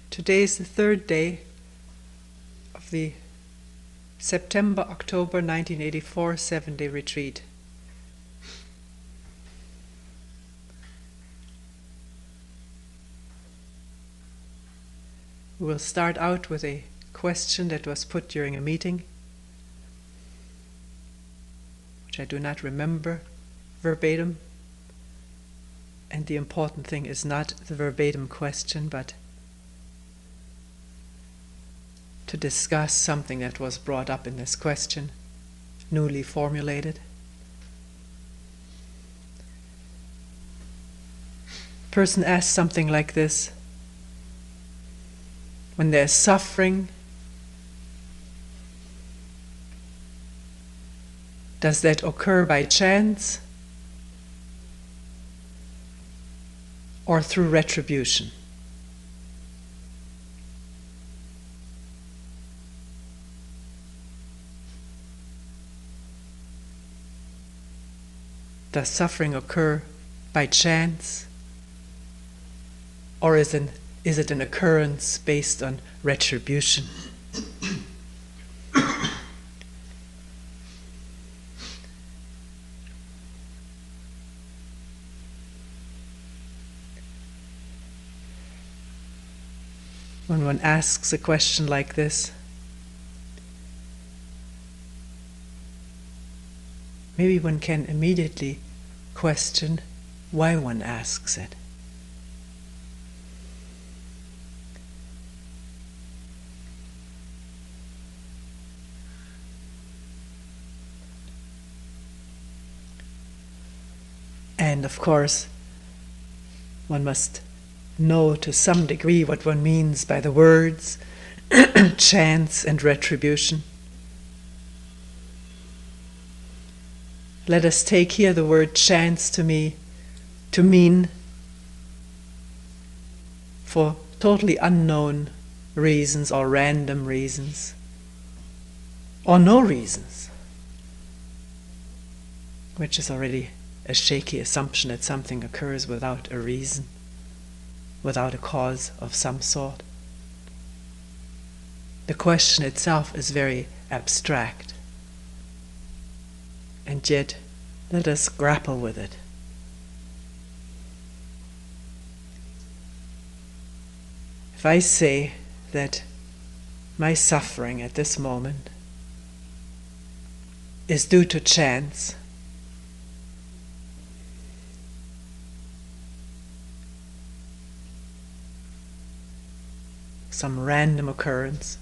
Today is the third day of the September-October 1984 7-day retreat. We will start out with a question that was put during a meeting, which I do not remember verbatim. And the important thing is not the verbatim question, but to discuss something that was brought up in this question, newly formulated. Person asks something like this: when there's suffering, does that occur by chance or through retribution? Does suffering occur by chance, or is it an occurrence based on retribution? When one asks a question like this, maybe one can immediately question why one asks it. And of course, one must know to some degree what one means by the words chance and retribution. Let us take here the word chance to mean, for totally unknown reasons or random reasons, or no reasons, which is already a shaky assumption that something occurs without a reason, without a cause of some sort. The question itself is very abstract, and yet let us grapple with it. If I say that my suffering at this moment is due to chance, some random occurrence,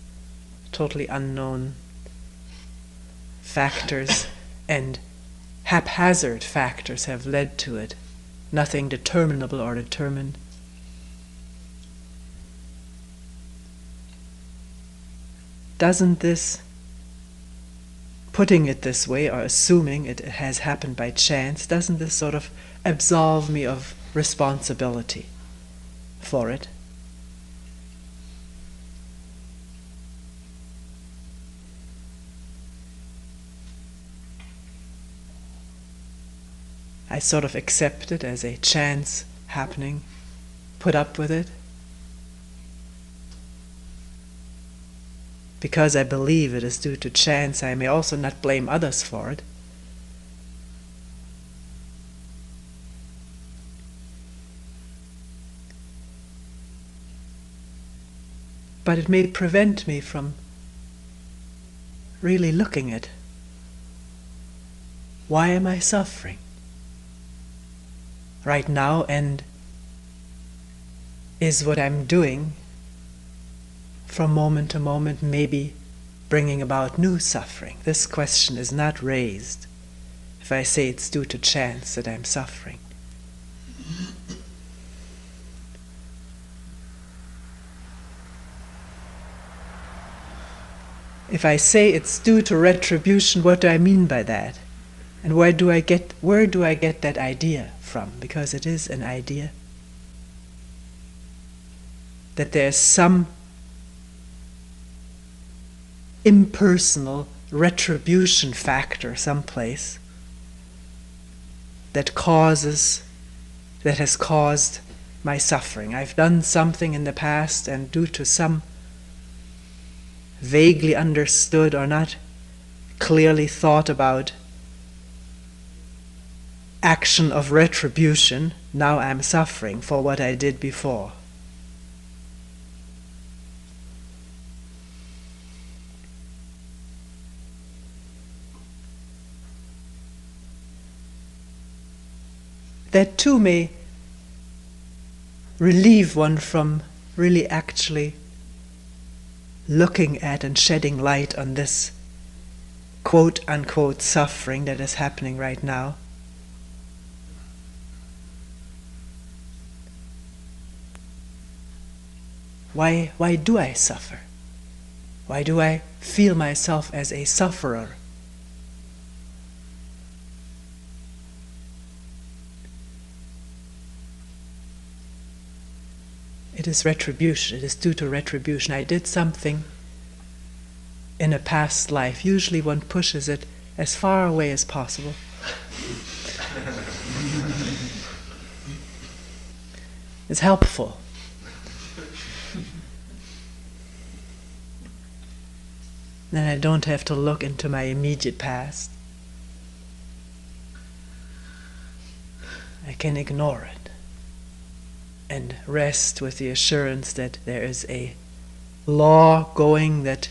totally unknown factors and haphazard factors have led to it, nothing determinable or determined. Doesn't this, putting it this way or assuming it has happened by chance, doesn't this sort of absolve me of responsibility for it? I sort of accept it as a chance happening, put up with it, because I believe it is due to chance. I may also not blame others for it. But it may prevent me from really looking at, why am I suffering right now, and is what I'm doing from moment to moment maybe bringing about new suffering? This question is not raised if I say it's due to chance that I'm suffering. If I say it's due to retribution, what do I mean by that? And where do I get that idea from? Because it is an idea that there's some impersonal retribution factor someplace that has caused my suffering. I've done something in the past, and due to some vaguely understood or not clearly thought about action of retribution, now I'm suffering for what I did before. That too may relieve one from really actually looking at and shedding light on this quote-unquote suffering that is happening right now. Why do I suffer? Why do I feel myself as a sufferer? It is retribution. It is due to retribution. I did something in a past life. Usually one pushes it as far away as possible. It's helpful. Then I don't have to look into my immediate past. I can ignore it and rest with the assurance that there is a law going that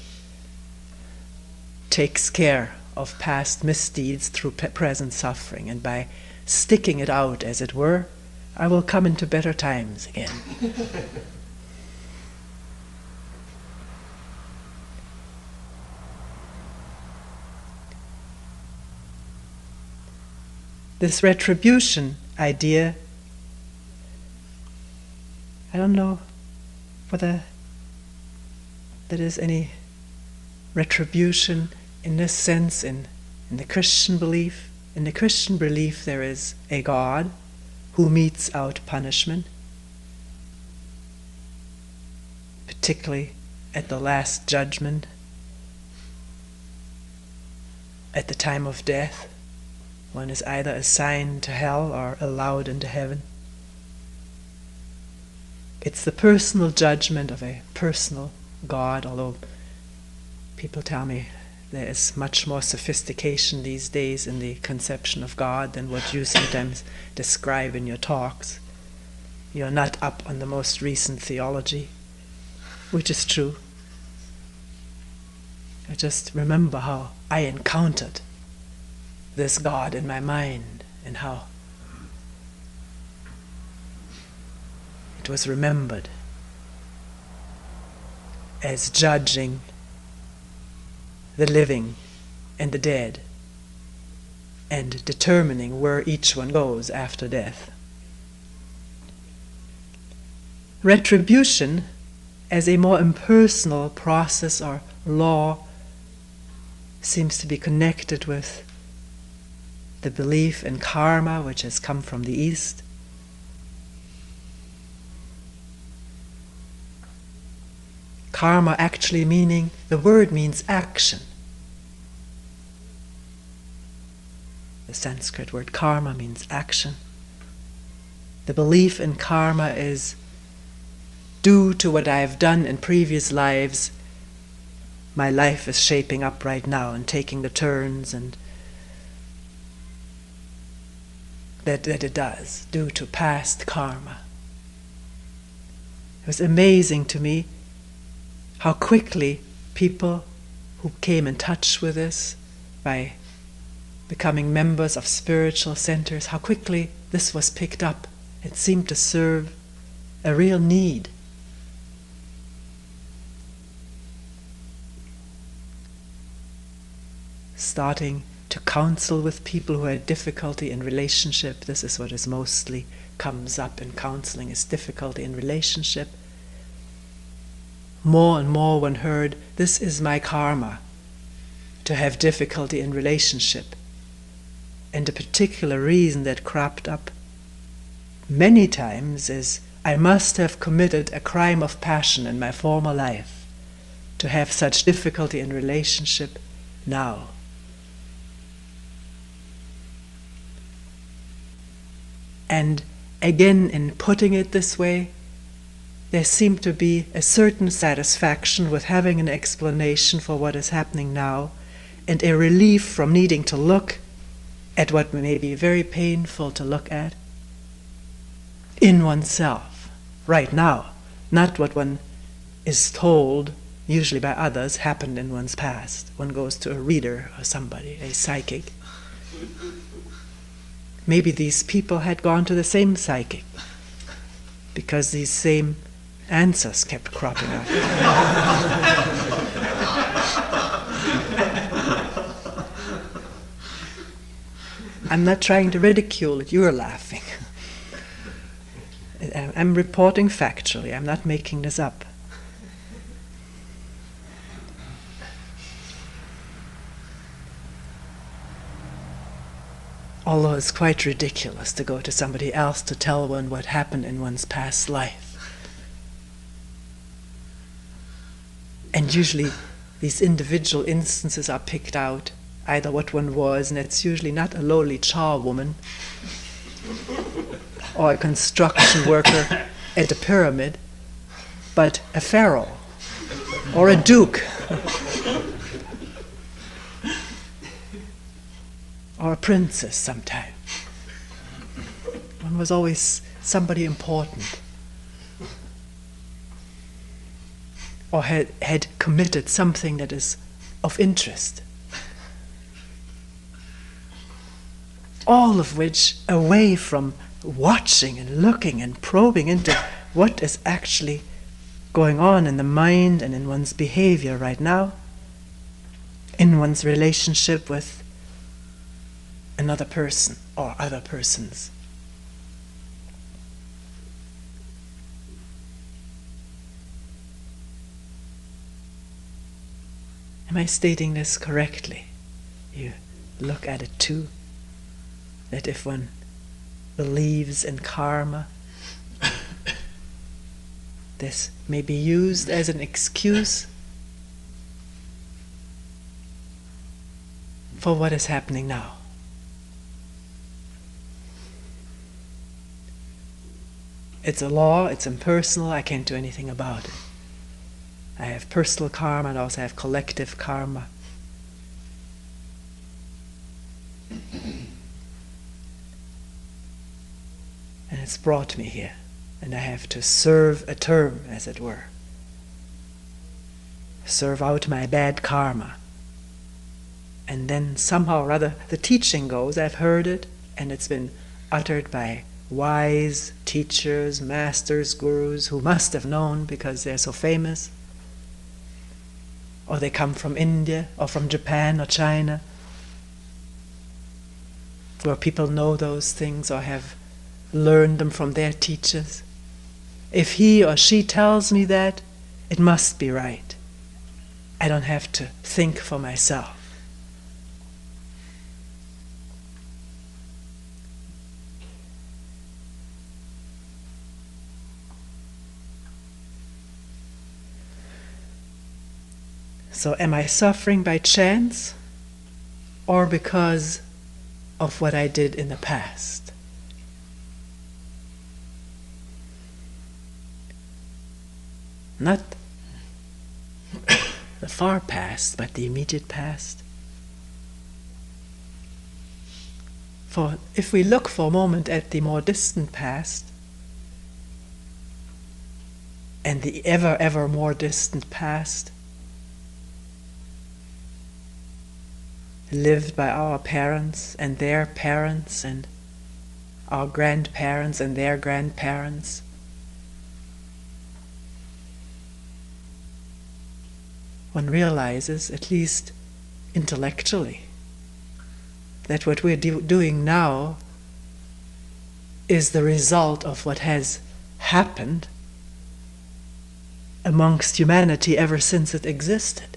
takes care of past misdeeds through present suffering, and by sticking it out, as it were, I will come into better times again. This retribution idea, I don't know whether there is any retribution in this sense in the Christian belief. In the Christian belief there is a God who metes out punishment, particularly at the last judgment, at the time of death. One is either assigned to hell or allowed into heaven. It's the personal judgment of a personal God, although people tell me there is much more sophistication these days in the conception of God than what you sometimes describe in your talks. You're not up on the most recent theology, which is true. I just remember how I encountered this God in my mind, and how it was remembered as judging the living and the dead and determining where each one goes after death. Retribution as a more impersonal process or law seems to be connected with the belief in karma, which has come from the East. Karma actually meaning, the word means action. The Sanskrit word karma means action. The belief in karma is due to what I have done in previous lives. My life is shaping up right now and taking the turns and that it does, due to past karma. It was amazing to me how quickly people who came in touch with this by becoming members of spiritual centers, how quickly this was picked up. It seemed to serve a real need. Starting to counsel with people who had difficulty in relationship. This is what is mostly comes up in counseling, is difficulty in relationship. More and more one heard, this is my karma, to have difficulty in relationship. And a particular reason that cropped up many times is, I must have committed a crime of passion in my former life to have such difficulty in relationship now. And again, in putting it this way, there seemed to be a certain satisfaction with having an explanation for what is happening now, and a relief from needing to look at what may be very painful to look at in oneself, right now, not what one is told, usually by others, happened in one's past. One goes to a reader or somebody, a psychic. Maybe these people had gone to the same psychic because these same answers kept cropping up. I'm not trying to ridicule it, you're laughing. I'm reporting factually, I'm not making this up. Although it's quite ridiculous to go to somebody else to tell one what happened in one's past life. And usually these individual instances are picked out, either what one was, and it's usually not a lowly charwoman or a construction worker at a pyramid, but a pharaoh or a duke or a princess sometime. One was always somebody important, or had committed something that is of interest. All of which, away from watching and looking and probing into what is actually going on in the mind and in one's behavior right now, in one's relationship with another person or other persons. Am I stating this correctly? You look at it too, that if one believes in karma, this may be used as an excuse for what is happening now. It's a law, it's impersonal, I can't do anything about it. I have personal karma and I also have collective karma. And it's brought me here, and I have to serve a term, as it were. Serve out my bad karma. And then somehow or other, the teaching goes, I've heard it, and it's been uttered by wise teachers, masters, gurus, who must have known because they're so famous, or they come from India, or from Japan, or China, where people know those things or have learned them from their teachers. If he or she tells me that, it must be right. I don't have to think for myself. So am I suffering by chance or because of what I did in the past? Not the far past, but the immediate past. For if we look for a moment at the more distant past, and the ever more distant past, lived by our parents and their parents and our grandparents and their grandparents, one realizes, at least intellectually, that what we're doing now is the result of what has happened amongst humanity ever since it existed.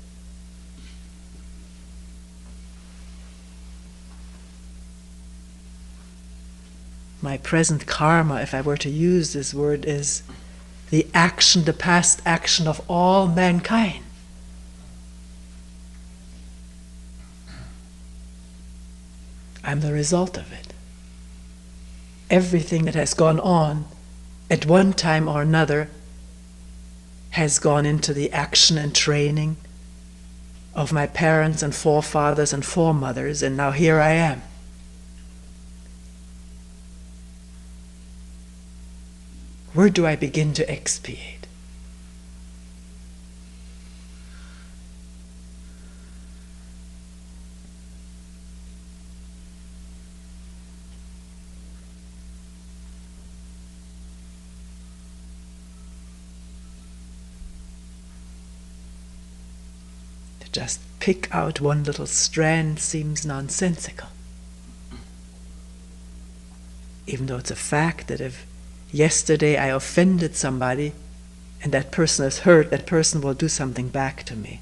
My present karma, if I were to use this word, is the action, the past action of all mankind. I'm the result of it. everything that has gone on at one time or another has gone into the action and training of my parents and forefathers and foremothers, and now here I am. Where do I begin to expiate? To just pick out one little strand seems nonsensical. Even though it's a fact that if yesterday I offended somebody and that person is hurt, that person will do something back to me.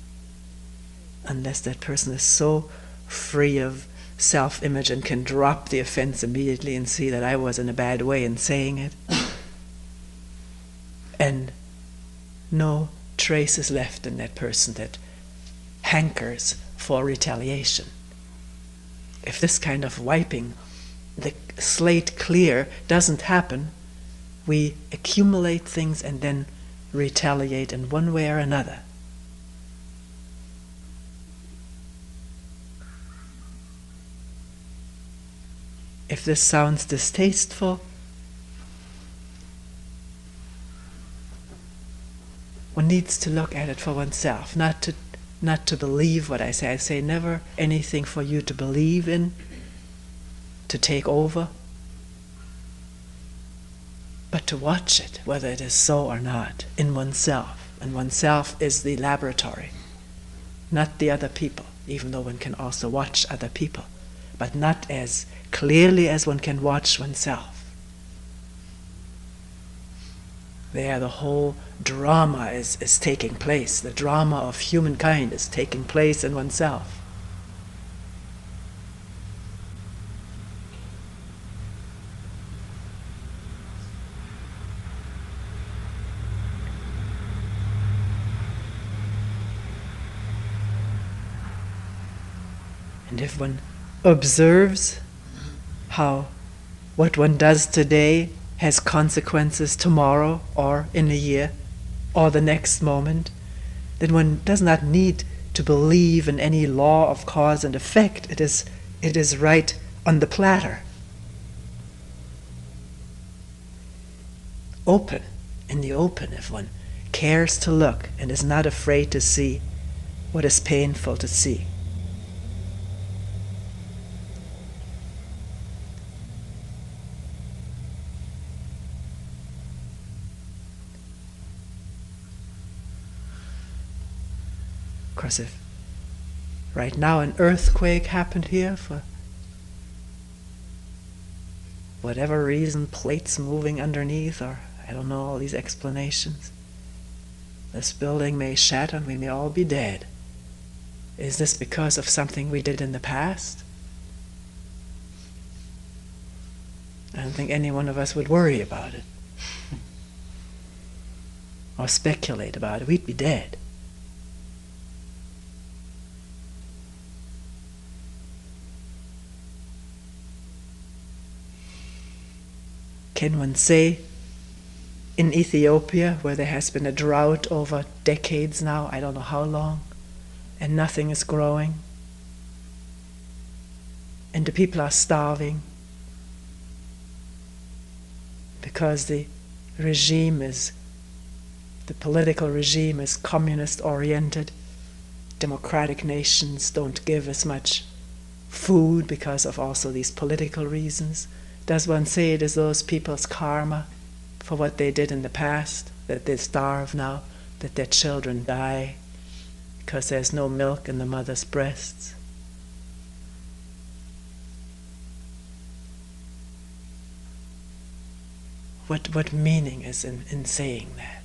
Unless that person is so free of self-image and can drop the offense immediately and see that I was in a bad way in saying it. And no trace is left in that person that hankers for retaliation. If this kind of wiping the slate clear doesn't happen, we accumulate things and then retaliate in one way or another. If this sounds distasteful, one needs to look at it for oneself, not to believe what I say. I say never anything for you to believe in, to take over, but to watch it, whether it is so or not, in oneself. And oneself is the laboratory, not the other people, even though one can also watch other people, but not as clearly as one can watch oneself. There the whole drama is taking place. The drama of humankind is taking place in oneself. And if one observes how what one does today has consequences tomorrow or in a year or the next moment, then one does not need to believe in any law of cause and effect. It is right on the platter. Open, in the open, if one cares to look and is not afraid to see what is painful to see. Of course, if right now an earthquake happened here for whatever reason, plates moving underneath, or I don't know, all these explanations, this building may shatter and we may all be dead. Is this because of something we did in the past? I don't think any one of us would worry about it or speculate about it. We'd be dead. Can one say in Ethiopia, where there has been a drought over decades now, I don't know how long, and nothing is growing, and the people are starving because the political regime is communist oriented, democratic nations don't give as much food because of also these political reasons? Does one say it is those people's karma for what they did in the past, that they starve now, that their children die because there's no milk in the mother's breasts? What meaning is in saying that?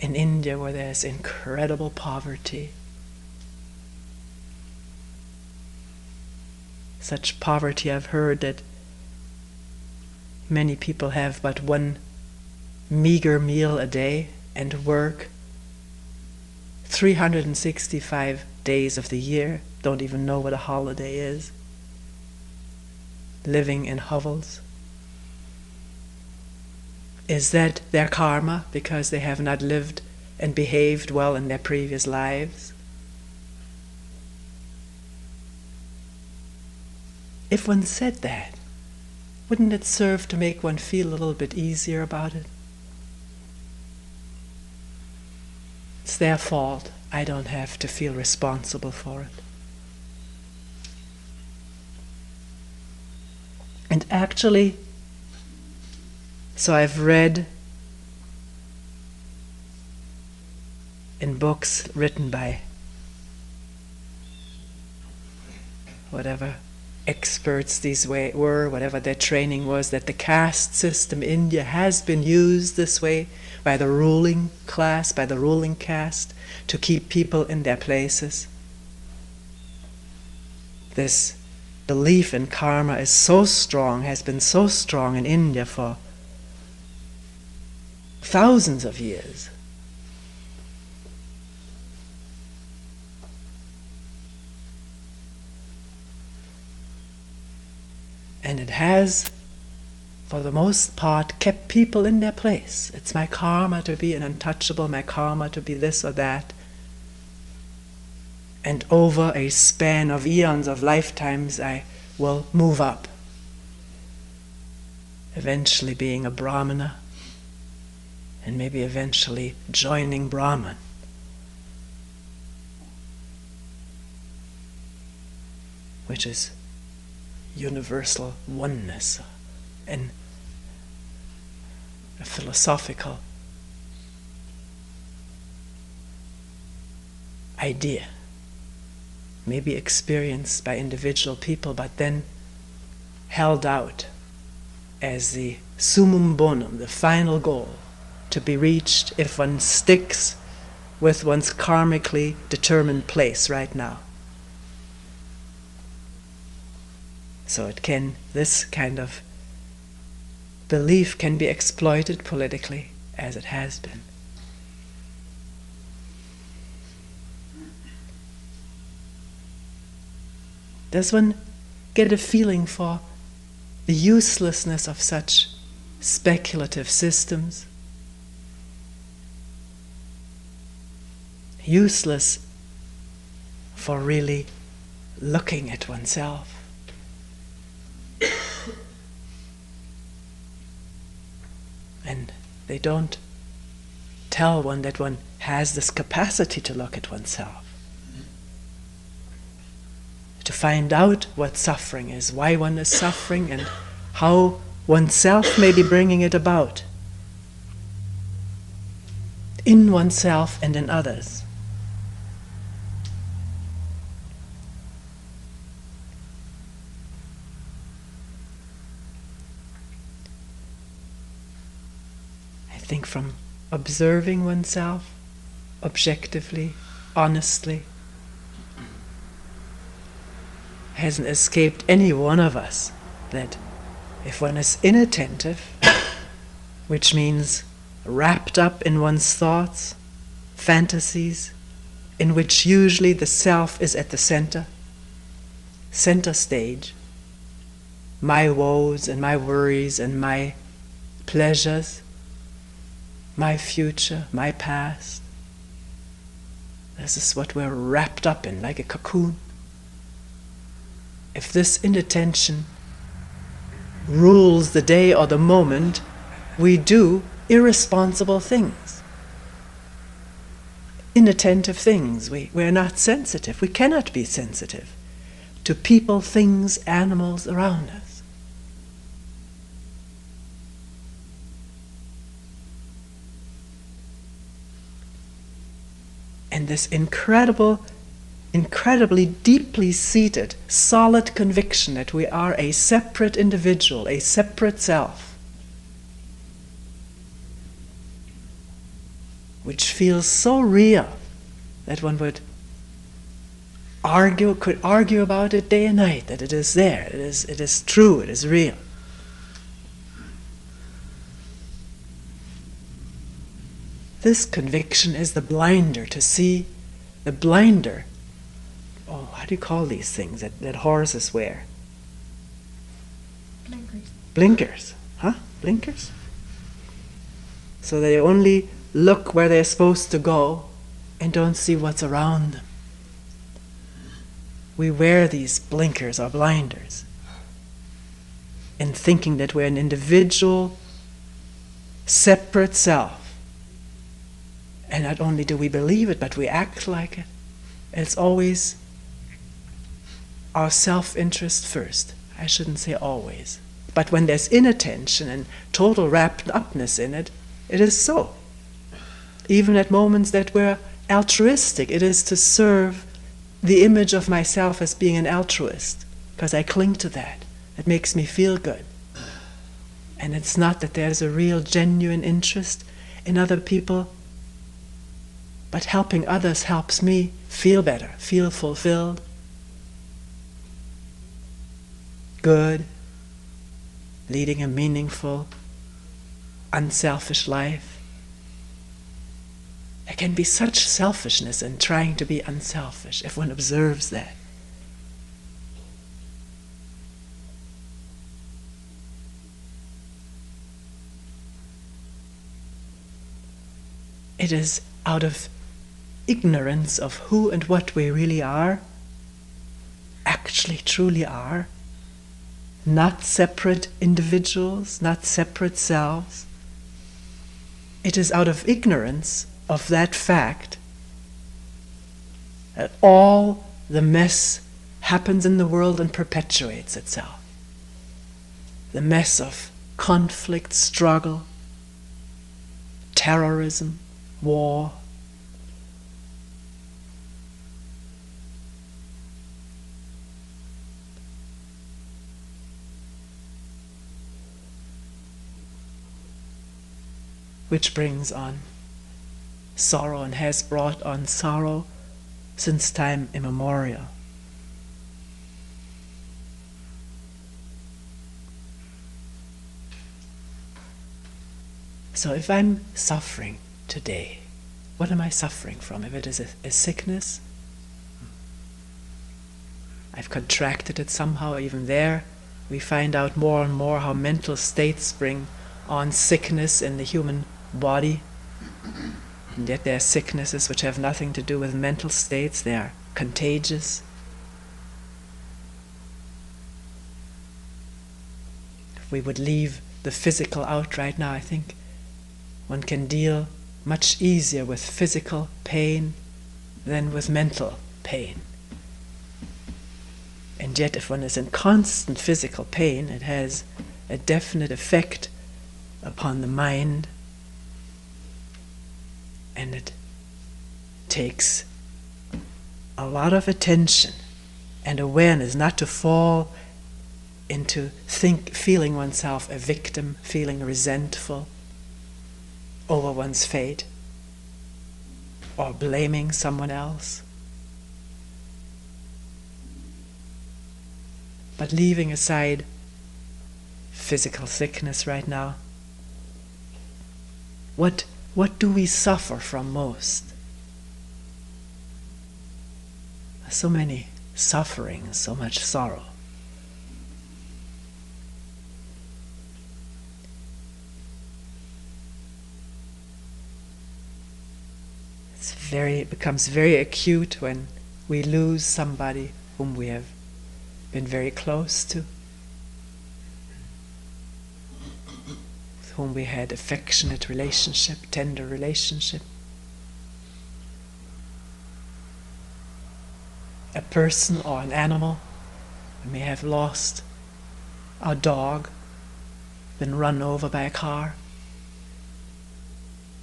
In India, where there's incredible poverty, such poverty I've heard that Many people have but one meager meal a day and work 365 days of the year, don't even know what a holiday is, living in hovels. Is that their karma because they have not lived and behaved well in their previous lives? If one said that, wouldn't it serve to make one feel a little bit easier about it? It's their fault. I don't have to feel responsible for it. And actually, so I've read in books written by whatever experts these were, whatever their training was, that the caste system in India has been used this way by the ruling class, by the ruling caste, to keep people in their places. This belief in karma is so strong, has been so strong in India for thousands of years. And it has, for the most part, kept people in their place. It's my karma to be an untouchable, my karma to be this or that. And over a span of eons of lifetimes, I will move up, eventually being a brahmana, and maybe eventually joining Brahman. Which is universal oneness and a philosophical idea, maybe experienced by individual people, but then held out as the summum bonum, the final goal, to be reached if one sticks with one's karmically determined place right now. So this kind of belief can be exploited politically, as it has been. Does one get a feeling for the uselessness of such speculative systems? Useless for really looking at oneself. And they don't tell one that one has this capacity to look at oneself, to find out what suffering is, why one is suffering, and how oneself may be bringing it about in oneself and in others. I think from observing oneself objectively, honestly, hasn't escaped any one of us that if one is inattentive, which means wrapped up in one's thoughts, fantasies, in which usually the self is at the center stage, my woes and my worries and my pleasures, my future, my past. This is what we're wrapped up in, like a cocoon. If this inattention rules the day or the moment, we do irresponsible things, inattentive things. We're not sensitive. We cannot be sensitive to people, things, animals around us. And this incredibly deeply seated, solid conviction that we are a separate individual, a separate self, which feels so real that one could argue about it day and night, that it is there, it is true, it is real. This conviction is the blinder to see, the blinder. Oh, how do you call these things that horses wear? Blinkers. Blinkers. Huh? Blinkers? So they only look where they're supposed to go and don't see what's around them. We wear these blinkers or blinders in thinking that we're an individual, separate self. And not only do we believe it, but we act like it. It's always our self-interest first. I shouldn't say always. But when there's inattention and total wrapped upness in it, it is so. Even at moments that we're altruistic, it is to serve the image of myself as being an altruist, because I cling to that. It makes me feel good. And it's not that there's a real, genuine interest in other people, but helping others helps me feel better, feel fulfilled, good, leading a meaningful, unselfish life. There can be such selfishness in trying to be unselfish if one observes that. It is out of ignorance of who and what we really are, actually truly are, not separate individuals, not separate selves. It is out of ignorance of that fact that all the mess happens in the world and perpetuates itself. The mess of conflict, struggle, terrorism, war. Which brings on sorrow and has brought on sorrow since time immemorial. So if I'm suffering today, what am I suffering from? If it is a sickness, I've contracted it somehow. Even there, we find out more and more how mental states bring on sickness in the human body. And yet there are sicknesses which have nothing to do with mental states. They are contagious. If we would leave the physical out right now, I think one can deal much easier with physical pain than with mental pain. And yet if one is in constant physical pain, it has a definite effect upon the mind, and it takes a lot of attention and awareness not to fall into feeling oneself a victim, feeling resentful over one's fate, or blaming someone else. But leaving aside physical sickness right now, what do we suffer from most? So many sufferings, so much sorrow. It becomes very acute when we lose somebody whom we have been very close to, with whom we had affectionate relationship, tender relationship. A person or an animal. We may have lost our dog, been run over by a car.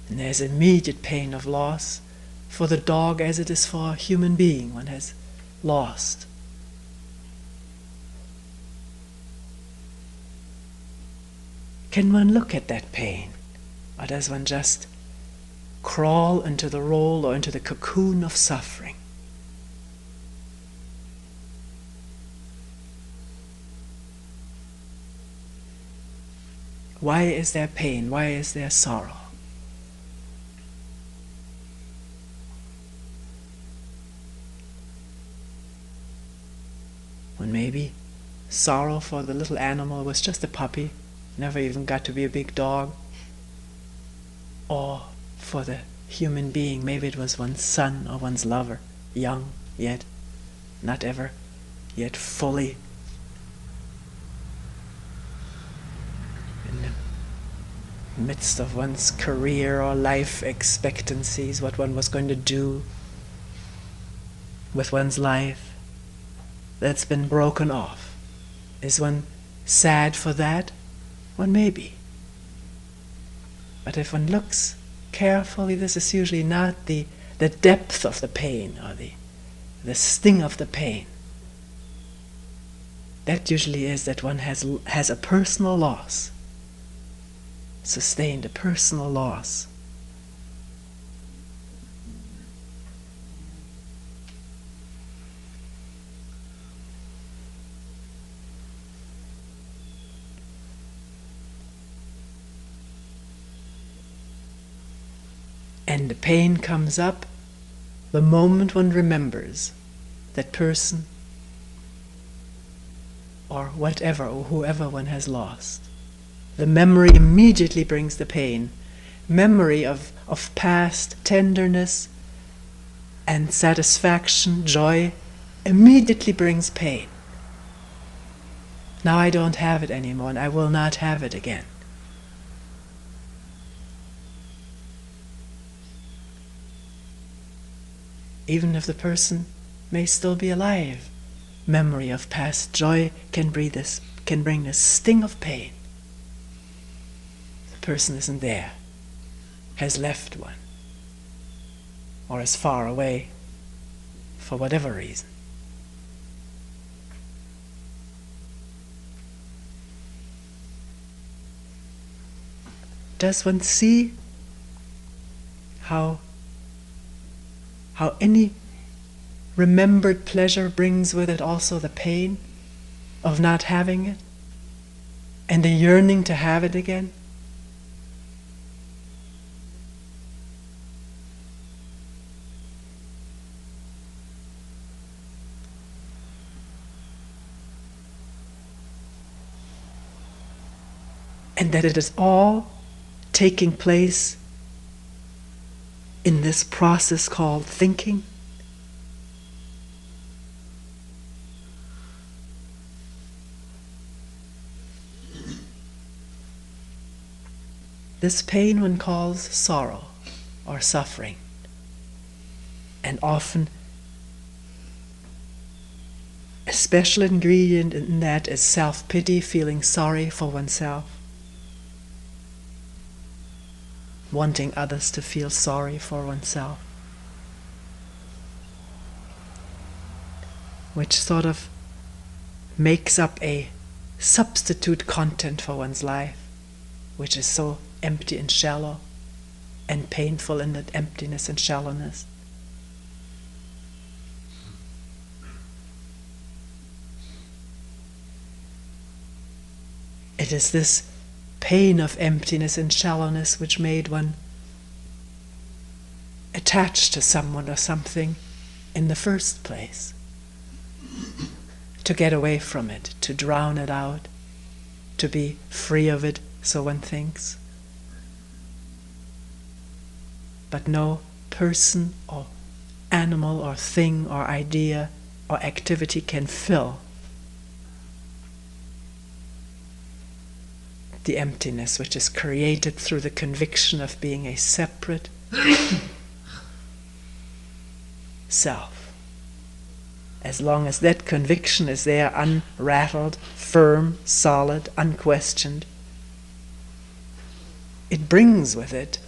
And there's immediate pain of loss for the dog as it is for a human being one has lost. Can one look at that pain? Or does one just crawl into the role or into the cocoon of suffering? Why is there pain? Why is there sorrow? when maybe sorrow for the little animal was just a puppy, never even got to be a big dog. Or for the human being, maybe it was one's son or one's lover, young yet not ever yet fully in the midst of one's career or life expectancies, what one was going to do with one's life, that's been broken off. Is one sad for that? One may be. But if one looks carefully, this is usually not the depth of the pain or the sting of the pain. That usually is that one has a personal loss, sustained a personal loss. And the pain comes up the moment one remembers that person or whatever or whoever one has lost. The memory immediately brings the pain. Memory of past tenderness and satisfaction, joy, immediately brings pain. Now I don't have it anymore, and I will not have it again. Even if the person may still be alive, memory of past joy can bring this sting of pain. The person isn't there, has left one, or is far away for whatever reason. Does one see how any remembered pleasure brings with it also the pain of not having it and the yearning to have it again? And that it is all taking place in this process called thinking. This pain one calls sorrow or suffering, and often a special ingredient in that is self-pity, feeling sorry for oneself, wanting others to feel sorry for oneself, which sort of makes up a substitute content for one's life, which is so empty and shallow and painful in that emptiness and shallowness. It is this pain of emptiness and shallowness which made one attached to someone or something in the first place. To get away from it, to drown it out, to be free of it, so one thinks. But no person or animal or thing or idea or activity can fill the emptiness which is created through the conviction of being a separate self. As long as that conviction is there, unrattled, firm, solid, unquestioned, it brings with it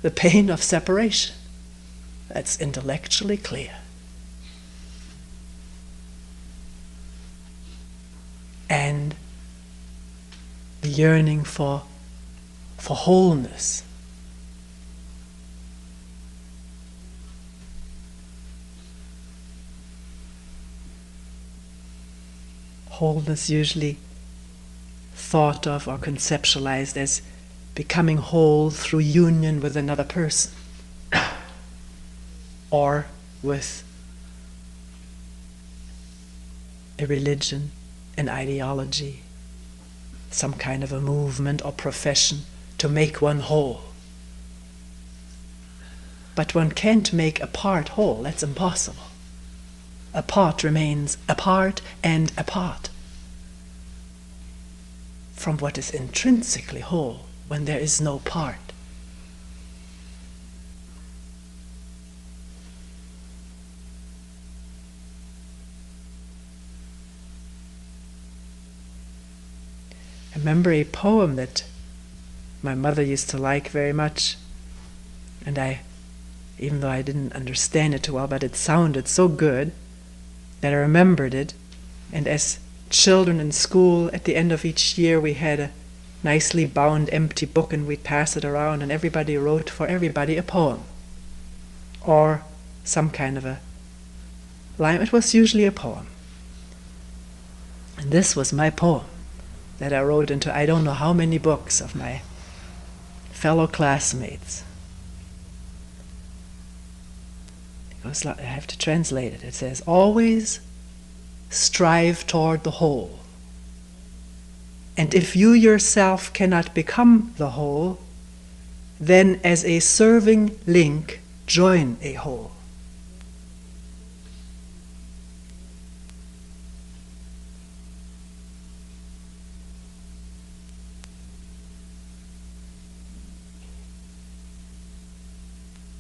the pain of separation. That's intellectually clear. And the yearning for wholeness. Wholeness usually thought of or conceptualized as becoming whole through union with another person or with a religion, an ideology, some kind of a movement or profession to make one whole. But one can't make a part whole, that's impossible. A part remains a part and apart from what is intrinsically whole when there is no part. I remember a poem that my mother used to like very much, and even though I didn't understand it too well, but it sounded so good that I remembered it. And as children in school, at the end of each year, we had a nicely bound empty book, and we'd pass it around, and everybody wrote for everybody a poem or some kind of a line. It was usually a poem. And this was my poem that I wrote into I don't know how many books of my fellow classmates. It goes, I have to translate it. It says, always strive toward the whole. And if you yourself cannot become the whole, then as a serving link, join a whole.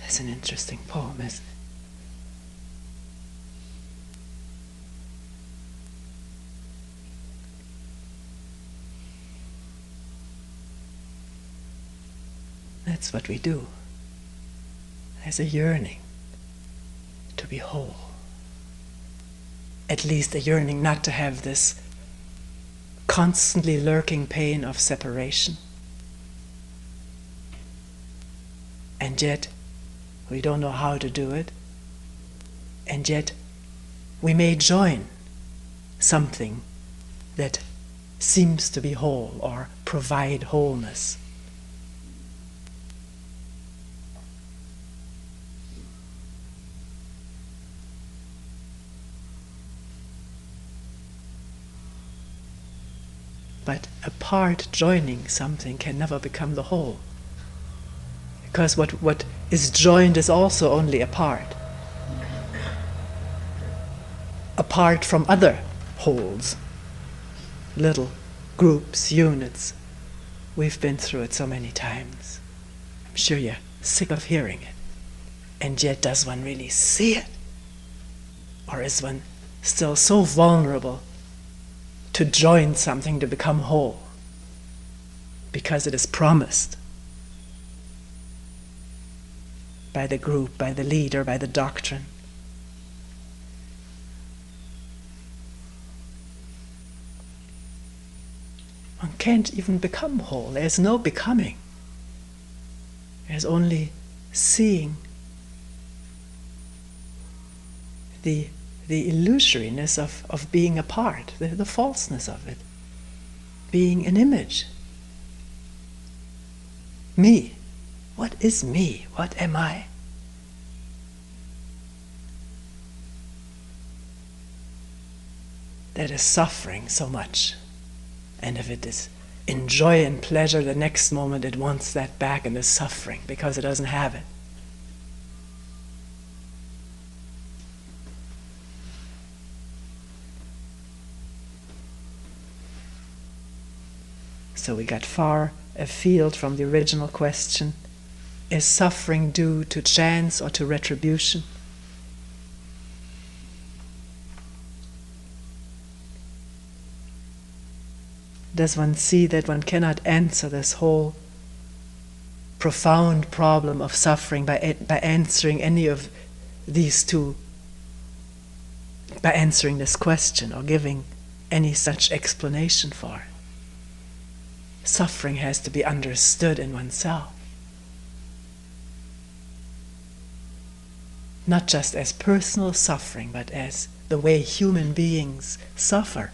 That's an interesting poem, isn't it? That's what we do. There's a yearning to be whole. At least a yearning not to have this constantly lurking pain of separation. And yet, we don't know how to do it. And yet, we may join something that seems to be whole or provide wholeness. But a part joining something can never become the whole. Because what is joined is also only a part. Apart from other wholes, little groups, units. We've been through it so many times. I'm sure you're sick of hearing it. And yet, does one really see it? Or is one still so vulnerable to join something to become whole? Because it is promised by the group, by the leader, by the doctrine. One can't even become whole. There's no becoming. There's only seeing the illusoriness of being a part, the falseness of it, being an image. Me. What is me? What am I? That is suffering so much. And if it is in joy and pleasure, the next moment it wants that back and is suffering because it doesn't have it. So we got far afield from the original question. Is suffering due to chance or to retribution? Does one see that one cannot answer this whole profound problem of suffering by answering any of these two, by answering this question or giving any such explanation for it? Suffering has to be understood in oneself. Not just as personal suffering, but as the way human beings suffer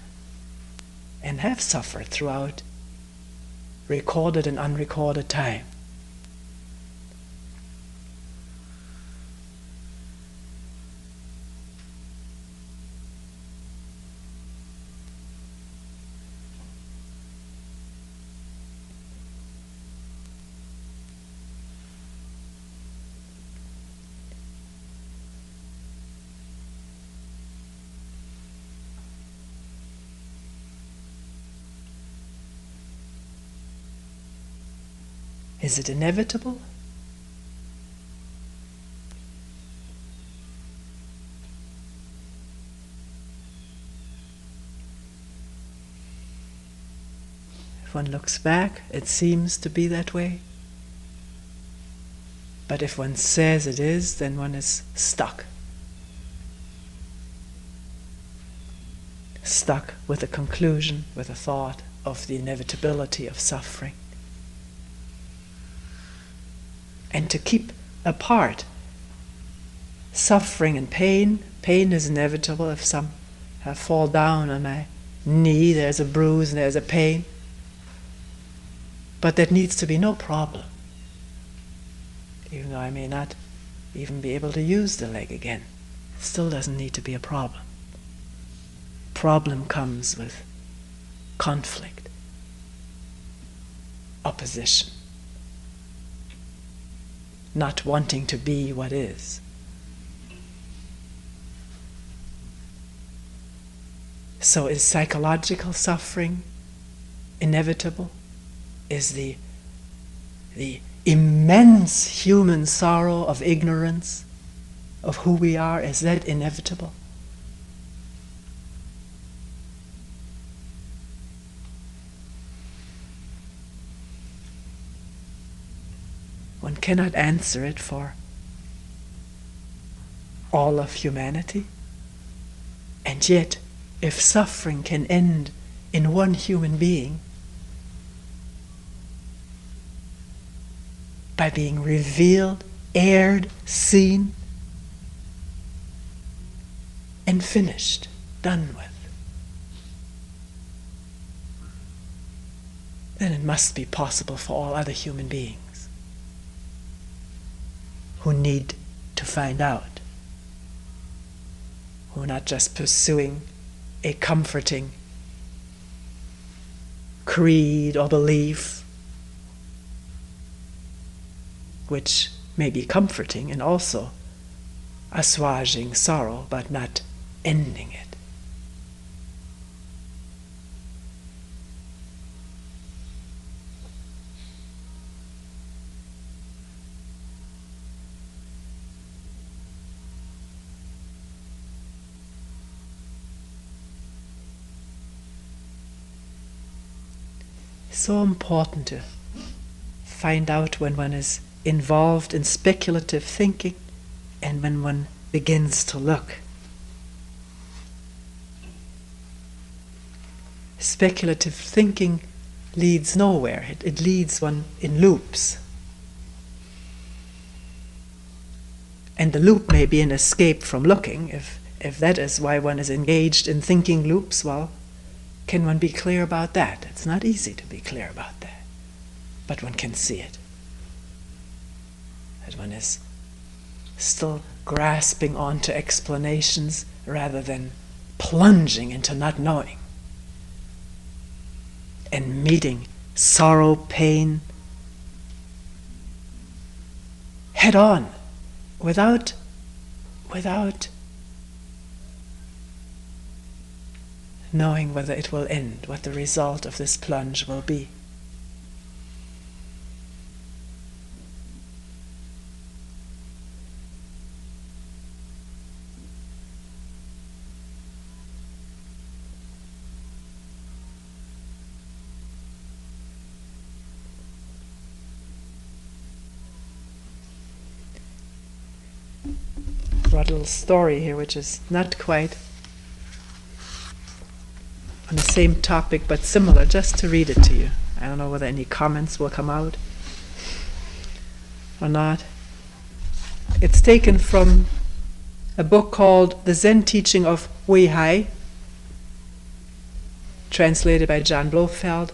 and have suffered throughout recorded and unrecorded time. Is it inevitable? If one looks back, it seems to be that way. But if one says it is, then one is stuck. Stuck with a conclusion, with a thought of the inevitability of suffering. And to keep apart suffering and pain, pain is inevitable. If I fall down on my knee, there's a bruise and there's a pain. But that needs to be no problem. Even though I may not even be able to use the leg again, it still doesn't need to be a problem. Problem comes with conflict, opposition, not wanting to be what is. So is psychological suffering inevitable? Is the immense human sorrow of ignorance of who we are, is that inevitable? One cannot answer it for all of humanity. And yet, if suffering can end in one human being, by being revealed, aired, seen, and finished, done with, then it must be possible for all other human beings who need to find out, who are not just pursuing a comforting creed or belief, which may be comforting and also assuaging sorrow, but not ending it. So important to find out when one is involved in speculative thinking and when one begins to look. Speculative thinking leads nowhere. It leads one in loops. And the loop may be an escape from looking. If that is why one is engaged in thinking loops, well, can one be clear about that? It's not easy to be clear about that. But one can see it. That one is still grasping onto explanations rather than plunging into not knowing and meeting sorrow, pain head on without knowing whether it will end, what the result of this plunge will be. Brought a little story here which is not quite on the same topic but similar, just to read it to you. I don't know whether any comments will come out or not. It's taken from a book called The Zen Teaching of Wei Hai, translated by John Blofeld.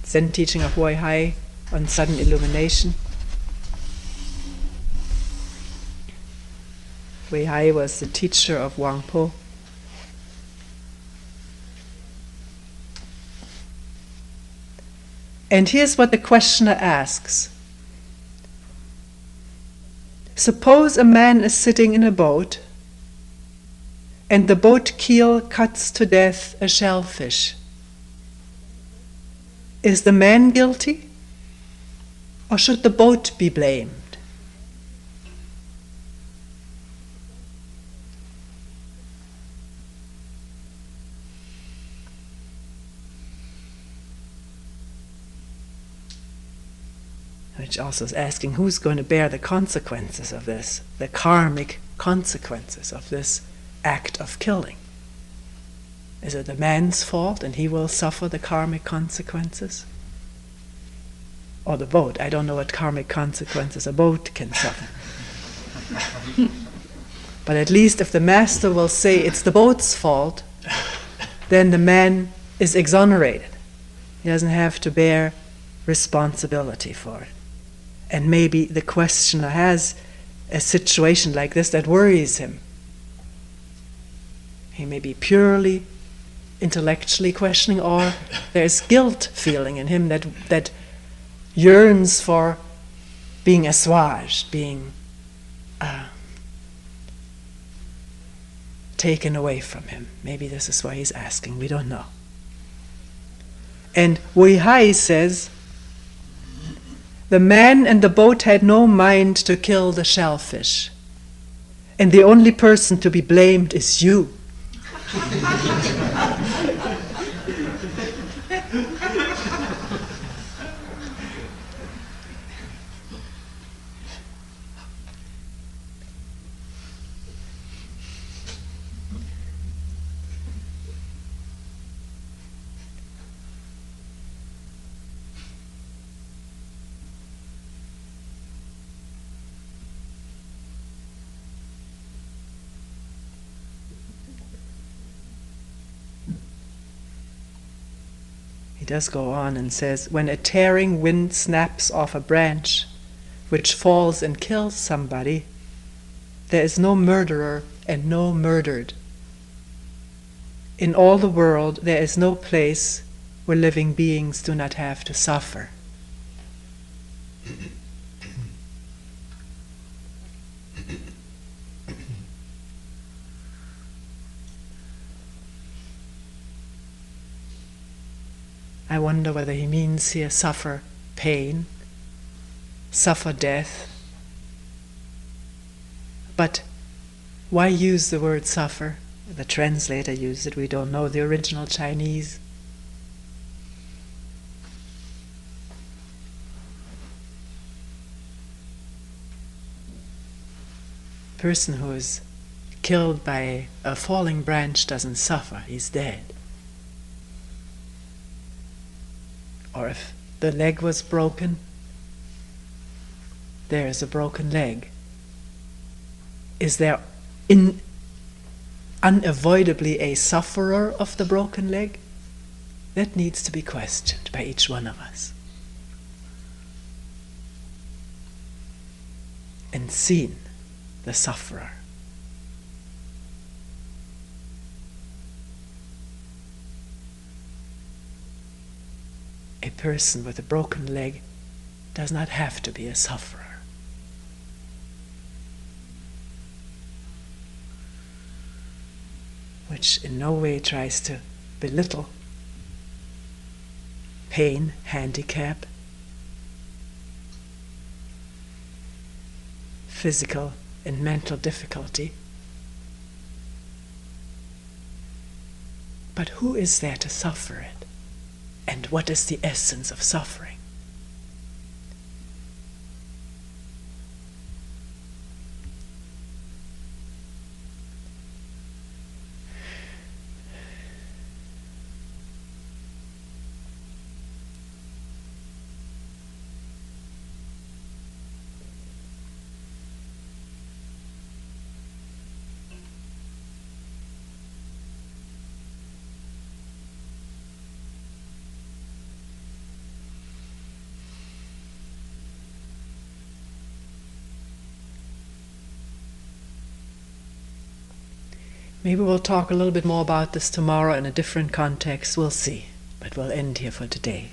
Zen Teaching of Wei Hai on Sudden Illumination. Wei Hai was the teacher of Wang Po. And here's what the questioner asks. Suppose a man is sitting in a boat and the boat keel cuts to death a shellfish. Is the man guilty Or should the boat be blamed? Which also is asking, who's going to bear the consequences of this, the karmic consequences of this act of killing? Is it the man's fault and he will suffer the karmic consequences? Or the boat? I don't know what karmic consequences a boat can suffer. But at least if the master will say it's the boat's fault, then the man is exonerated. He doesn't have to bear responsibility for it. And maybe the questioner has a situation like this that worries him. He may be purely intellectually questioning, or there's guilt feeling in him that yearns for being assuaged, being taken away from him. Maybe this is why he's asking, we don't know. And Wu Hai says, the man and the boat had no mind to kill the shellfish, and the only person to be blamed is you. He does go on and says, when a tearing wind snaps off a branch which falls and kills somebody, there is no murderer and no murdered. In all the world, there is no place where living beings do not have to suffer. I wonder whether he means here suffer pain, suffer death. But why use the word suffer? The translator used it, we don't know the original Chinese. A person who is killed by a falling branch doesn't suffer, he's dead. Or if the leg was broken, there is a broken leg. Is there unavoidably a sufferer of the broken leg? That needs to be questioned by each one of us. And seen the sufferer. A person with a broken leg does not have to be a sufferer. Which in no way tries to belittle pain, handicap, physical and mental difficulty. But who is there to suffer it? And what is the essence of suffering? Maybe we'll talk a little bit more about this tomorrow in a different context. We'll see. But we'll end here for today.